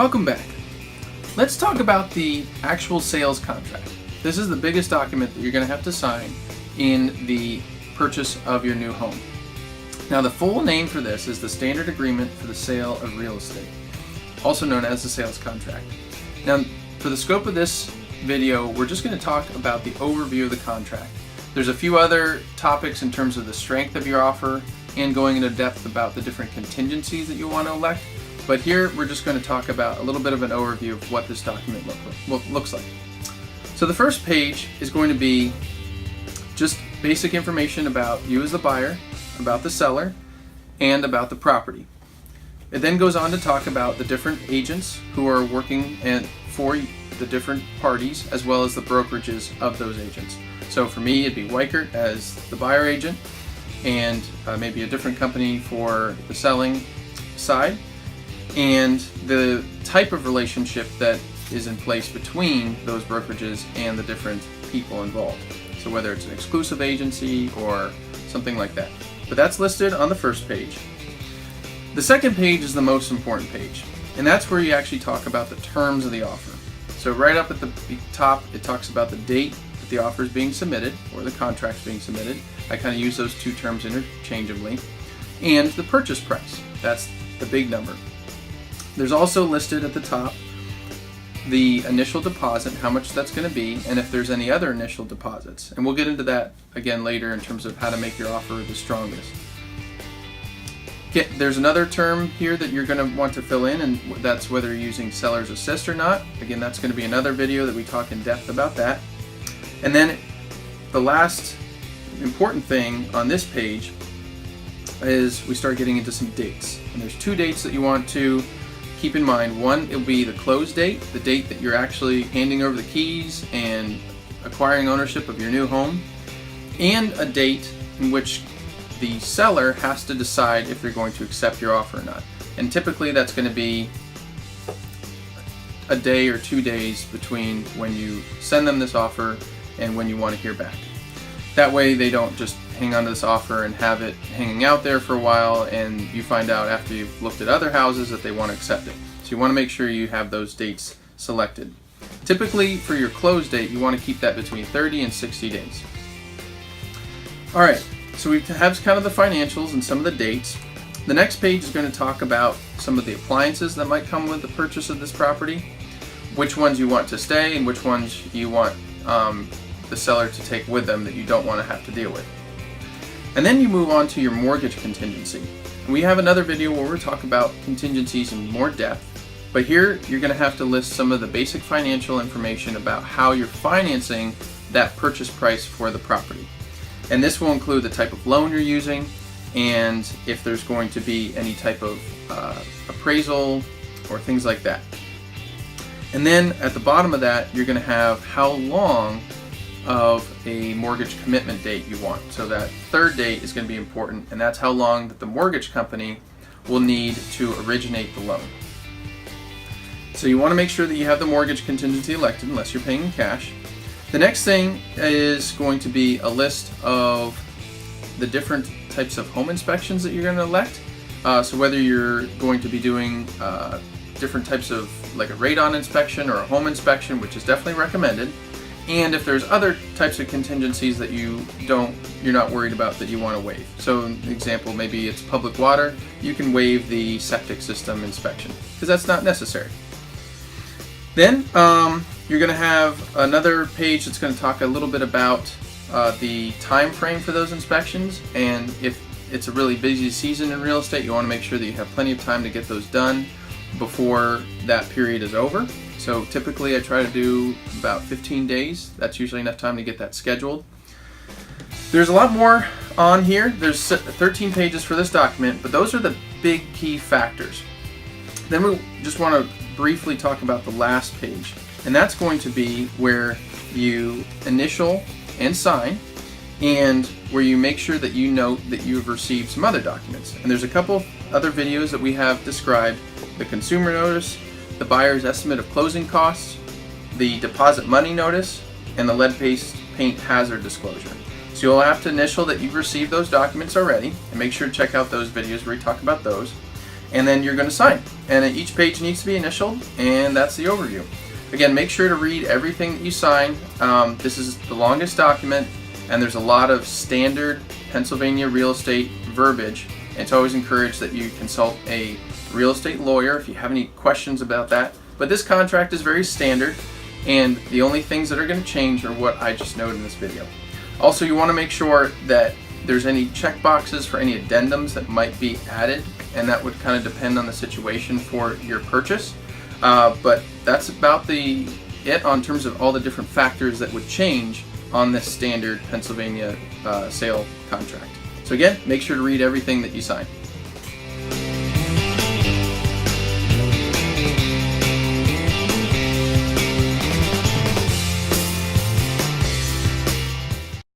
Welcome back. Let's talk about the actual sales contract. This is the biggest document that you're going to have to sign in the purchase of your new home. Now, the full name for this is the Standard Agreement for the Sale of Real Estate, also known as the sales contract. Now, for the scope of this video, we're just going to talk about the overview of the contract. There's a few other topics in terms of the strength of your offer and going into depth about the different contingencies that you want to elect. But here we're just going to talk about a little bit of an overview of what this document looks like. So the first page is going to be just basic information about you as the buyer, about the seller, and about the property. It then goes on to talk about the different agents who are working for the different parties, as well as the brokerages of those agents. So for me, it'd be Weichert as the buyer agent, and maybe a different company for the selling side, and the type of relationship that is in place between those brokerages and the different people involved. So whether it's an exclusive agency or something like that. But that's listed on the first page. The second page is the most important page, and that's where you actually talk about the terms of the offer. So right up at the top, it talks about the date that the offer is being submitted, or the contract's being submitted. I kind of use those two terms interchangeably. And the purchase price, that's the big number. There's also listed at the top the initial deposit, how much that's going to be, and if there's any other initial deposits. And we'll get into that again later in terms of how to make your offer the strongest. There's another term here that you're going to want to fill in, and that's whether you're using seller's assist or not. Again, that's going to be another video that we talk in depth about that. And then the last important thing on this page is we start getting into some dates. And there's two dates that you want to keep in mind. One, it'll be the close date, the date that you're actually handing over the keys and acquiring ownership of your new home, and a date in which the seller has to decide if they're going to accept your offer or not. And typically that's going to be a day or 2 days between when you send them this offer and when you want to hear back. That way they don't just hang on to this offer and have it hanging out there for a while, and you find out after you've looked at other houses that they want to accept it. So you want to make sure you have those dates selected. Typically for your close date, you want to keep that between 30 and 60 days. Alright, so we have kind of the financials and some of the dates. The next page is going to talk about some of the appliances that might come with the purchase of this property, which ones you want to stay and which ones you want the seller to take with them that you don't want to have to deal with. And then you move on to your mortgage contingency. And we have another video where we'll talk about contingencies in more depth, but here you're going to have to list some of the basic financial information about how you're financing that purchase price for the property. And this will include the type of loan you're using, and if there's going to be any type of appraisal or things like that. And then at the bottom of that, you're going to have how long of a mortgage commitment date you want. So that third date is going to be important, and that's how long that the mortgage company will need to originate the loan. So you want to make sure that you have the mortgage contingency elected unless you're paying in cash. The next thing is going to be a list of the different types of home inspections that you're going to elect. So whether you're going to be doing different types of, like a radon inspection or a home inspection, which is definitely recommended. And if there's other types of contingencies that you're not worried about that you want to waive. So an example, maybe it's public water, you can waive the septic system inspection because that's not necessary. Then you're going to have another page that's going to talk a little bit about the time frame for those inspections, and if it's a really busy season in real estate, you want to make sure that you have plenty of time to get those done before that period is over. So typically I try to do about 15 days. That's usually enough time to get that scheduled. There's a lot more on here. There's 13 pages for this document, but those are the big key factors. Then we just want to briefly talk about the last page, and that's going to be where you initial and sign, and where you make sure that you note that you've received some other documents. And there's a couple other videos that we have described: the consumer notice, the buyer's estimate of closing costs, the deposit money notice, and the lead paint hazard disclosure. So you'll have to initial that you've received those documents already, and make sure to check out those videos where we talk about those. and then you're going to sign. And each page needs to be initialed, and that's the overview. Again, make sure to read everything that you sign. This is the longest document, and there's a lot of standard Pennsylvania real estate verbiage. It's always encouraged that you consult a real estate lawyer if you have any questions about that. But this contract is very standard, and the only things that are going to change are what I just noted in this video. Also, you want to make sure that there's any check boxes for any addendums that might be added, and that would kind of depend on the situation for your purchase. But that's about it on terms of all the different factors that would change on this standard Pennsylvania sale contract. So again, make sure to read everything that you sign.